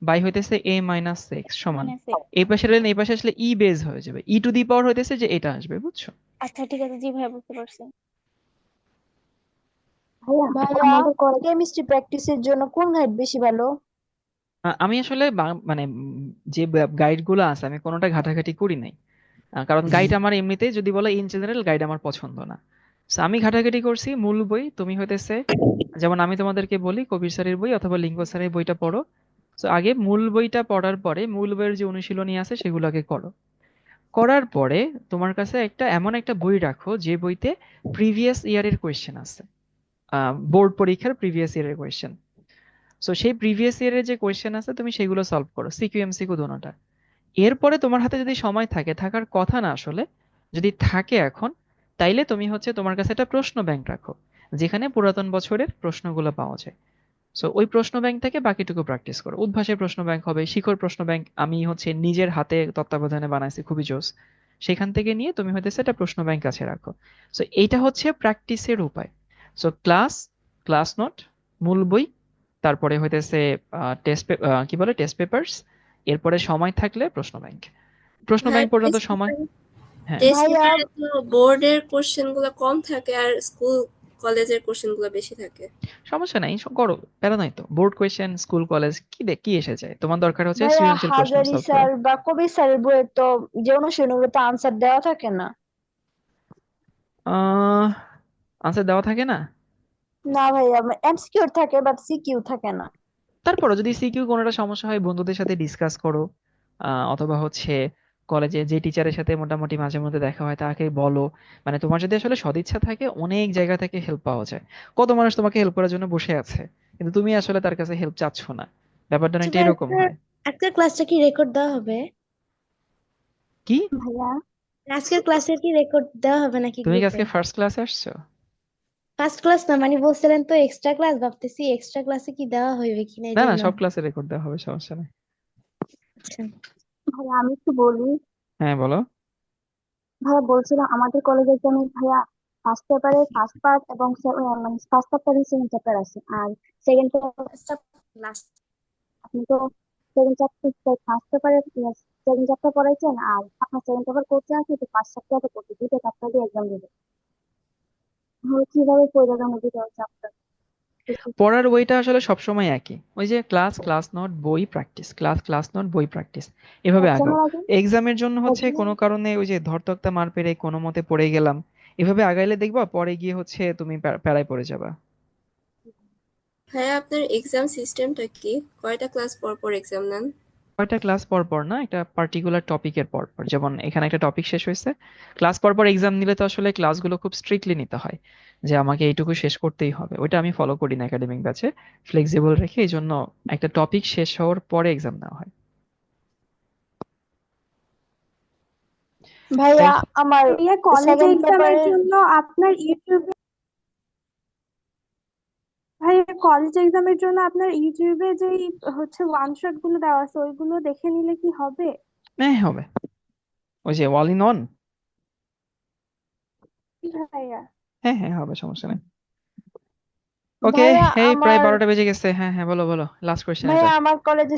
বাই হইতেছে a মাইনাস 6 সমান, মানে six। এই পাশে এলেন এই পাশে আসলে ই বেজ হয়ে যাবে, ই টু দি পাওয়ার হইতেছে যে এটা আসবে, বুঝছো? আচ্ছা ঠিক আছে, জি ভাইয়া, বুঝতে পারছি। ভাইয়া ভাইয়া আমাদের কেমিস্ট্রি প্র্যাকটিসের জন্য কোন গাইড বেশি ভালো? আমি আসলে মানে যে গাইড গুলো আছে আমি কোনোটা ঘাটাঘাটি করি নাই। কারণ গাইড আমার এমনিতে যদি বলে ইন জেনারেল গাইড আমার পছন্দ না। So, আমি ঘাটাঘাটি করছি মূল বই, তুমি হইতেছে যেমন আমি তোমাদেরকে বলি কবির স্যারের বই অথবা লিঙ্গ স্যারের বইটা পড়ো। তো আগে মূল বইটা পড়ার পরে মূল বইয়ের যে অনুশীলনী আছে সেগুলো আগে করো, করার পরে তোমার কাছে একটা এমন একটা বই রাখো যে বইতে প্রিভিয়াস ইয়ারের কোয়েশ্চেন আছে, বোর্ড পরীক্ষার প্রিভিয়াস ইয়ারের কোয়েশ্চেন। সো সেই প্রিভিয়াস ইয়ারের যে কোয়েশ্চেন আছে তুমি সেগুলো সলভ করো, সিকিউ এমসিকিউ দোনোটা। এরপরে তোমার হাতে যদি সময় থাকে, থাকার কথা না আসলে, যদি থাকে এখন, তাইলে তুমি হচ্ছে তোমার কাছে একটা প্রশ্ন ব্যাংক রাখো যেখানে পুরাতন বছরের প্রশ্নগুলো পাওয়া যায়। সো ওই প্রশ্ন ব্যাংক থেকে বাকিটুকু প্র্যাকটিস করো। উদ্ভাসের প্রশ্ন ব্যাংক হবে, শিখর প্রশ্ন ব্যাংক আমি হচ্ছে নিজের হাতে তত্ত্বাবধানে বানাইছি, খুবই জোস। সেখান থেকে নিয়ে তুমি হয়তো সেটা প্রশ্ন ব্যাংক কাছে রাখো। সো এইটা হচ্ছে প্র্যাকটিসের উপায়। সো ক্লাস, ক্লাস নোট, মূল বই, তারপরে হইতেছে টেস্ট, কি বলে, টেস্ট পেপারস, এরপরে সময় থাকলে প্রশ্ন ব্যাংক, প্রশ্ন ভাই ব্যাংক পর্যন্ত সময়। হ্যাঁ টেস্ট ভাইয়া পেপারে তো বোর্ডের কোশ্চেন গুলো কম থাকে আর স্কুল কলেজের কোশ্চেন গুলো বেশি থাকে। সমস্যা নাই, করো, প্যারা নাই তো। বোর্ড কোয়েশ্চেন স্কুল কলেজ কি এসে যায়, তোমার দরকার হচ্ছে ভাইয়া সৃজনশীল প্রশ্ন হাজারি সলভ করা। স্যার বা কবির স্যারের বইয়ে তো যে অনুশীলনগুলো তো আনসার দেওয়া থাকে না। আনসার দেওয়া থাকে না? না ভাইয়া, এমসিকিউ থাকে বাট সিকিউ থাকে না। তারপরও যদি সিকিউ কোনোটা সমস্যা হয় বন্ধুদের সাথে ডিসকাস করো, অথবা হচ্ছে কলেজে যে টিচারের সাথে মোটামুটি মাঝে মধ্যে দেখা হয় তাকে বলো। মানে তোমার যদি আসলে সদিচ্ছা থাকে অনেক জায়গা থেকে হেল্প পাওয়া যায়। কত মানুষ তোমাকে হেল্প করার জন্য বসে আছে, কিন্তু তুমি আসলে তার কাছে হেল্প চাচ্ছ না, ব্যাপারটা আচ্ছা অনেকটা ভাই, এরকম হয়। আজকের ক্লাসটা কি রেকর্ড দেওয়া হবে? কি, ভাইয়া আজকের ক্লাসের কি রেকর্ড দেওয়া হবে নাকি তুমি কি গ্রুপে? আজকে ফার্স্ট ক্লাসে আসছো? ফার্স্ট ক্লাস না, মানে বলছিলেন তো এক্সট্রা ক্লাস, ভাবতেছি এক্সট্রা ক্লাসে কি দেওয়া হইবে কিনা এই না না, জন্য। সব ক্লাসে রেকর্ড দেওয়া হবে, সমস্যা নেই। আচ্ছা। ভাইয়া আমি একটু বলি। হ্যাঁ বলো। ভাইয়া বলছিলাম আমাদের কলেজে এক্সামে ভাইয়া ফার্স্ট পেপারে ফার্স্ট পার্ট এবং মানে ফার্স্ট চ্যাপ্টার সেকেন্ড চ্যাপ্টার আছে, আর সেকেন্ড লাস্ট। আপনি তো সেকেন্ড চ্যাপ্টার ফার্স্ট পেপারে সেকেন্ড চ্যাপ্টার পড়াইছেন, আর আপনার সেকেন্ড পেপার করতে আছে তো ফার্স্ট চ্যাপ্টার করতে দুটো চ্যাপ্টার দিয়ে এক্সাম দেবে। তাহলে কিভাবে পড়ে যাবে দুটো চ্যাপ্টার? পড়ার ওয়েটা আসলে সবসময় একই, ওই যে ক্লাস ক্লাস নট বই প্র্যাকটিস, ক্লাস ক্লাস নট বই প্র্যাকটিস, এভাবে আগাও। এক্সামের আগে এক্সামের জন্য হচ্ছে এক্সামের কোনো কারণে ওই যে ধরতক্তা মার পেরে কোনো মতে পড়ে গেলাম, এভাবে আগাইলে দেখবা পরে গিয়ে হচ্ছে তুমি প্যারায় পড়ে যাবা। ভাইয়া আপনার এক্সাম সিস্টেমটা কি? কয়টা ক্লাস পর পর এক্সাম নেন? কয়টা ক্লাস পর পর না, একটা পার্টিকুলার টপিকের পর পর, যেমন এখানে একটা টপিক শেষ হয়েছে, ক্লাস পর পর এক্সাম নিলে তো আসলে ক্লাসগুলো খুব স্ট্রিক্টলি নিতে হয়, যে আমাকে এইটুকু শেষ করতেই হবে, ওইটা আমি ফলো করি না একাডেমিক ব্যাচে, ফ্লেক্সিবল রেখে এই জন্য একটা টপিক শেষ হওয়ার পরে এক্সাম নেওয়া হয়। ভাইয়া তাই আমার ভাইয়া কলেজ সেকেন্ড এক্সামের পেপারের জন্য আপনার ইউটিউবে ভাইয়া কলেজ এক্সামের জন্য আপনার ইউটিউবে যে হচ্ছে ওয়ান শট গুলো দেওয়া আছে ওইগুলো দেখে নিলে কি হবে? হ্যাঁ হবে, ওই যে অল ইন অন। ভাইয়া হ্যাঁ হ্যাঁ হবে, সমস্যা নেই। ওকে, ভাইয়া এই প্রায় আমার 12টা বেজে গেছে, হ্যাঁ হ্যাঁ বলো বলো, লাস্ট কোয়েশ্চেন ভাইয়া এটা। আমার কলেজে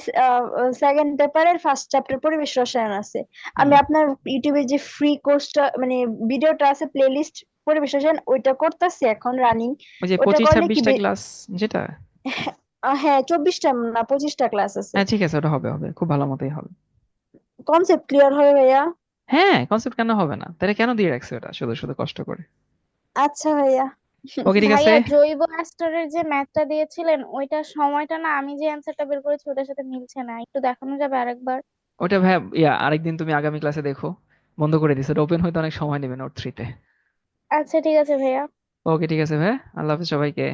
সেকেন্ড পেপারের ফার্স্ট চ্যাপ্টার পরিবেশ রসায়ন আছে। হুম, আমি আপনার ইউটিউবে যে ফ্রি কোর্সটা মানে ভিডিওটা আছে প্লেলিস্ট পরিবেশ রসায়ন, ওইটা করতেছি এখন রানিং। ওই যে ওটা পঁচিশ করলে কি ছাব্বিশটা ক্লাস যেটা, হ্যাঁ 24টা না 25টা ক্লাস আছে। হ্যাঁ ঠিক আছে, ওটা হবে হবে, খুব ভালো মতোই হবে। কনসেপ্ট ক্লিয়ার হবে ভাইয়া? হ্যাঁ, কনসেপ্ট কেন হবে না, তাহলে কেন দিয়ে রাখছে ওটা শুধু শুধু কষ্ট করে। আচ্ছা ভাইয়া। ওকে ঠিক আছে। ভাইয়া জৈব অ্যাস্টারের যে ম্যাথটা দিয়েছিলেন ওইটার সময়টা না, আমি যে অ্যান্সারটা বের করেছি ওটার সাথে মিলছে না, একটু দেখানো যাবে আরেকবার? ওটা ভাই আরেকদিন তুমি আগামী ক্লাসে দেখো, বন্ধ করে দিছে, ওটা ওপেন হইতে অনেক সময় নেবে নোট 3-তে। আচ্ছা ঠিক আছে ভাইয়া। ওকে ঠিক আছে ভাই, আল্লাহ হাফেজ সবাইকে।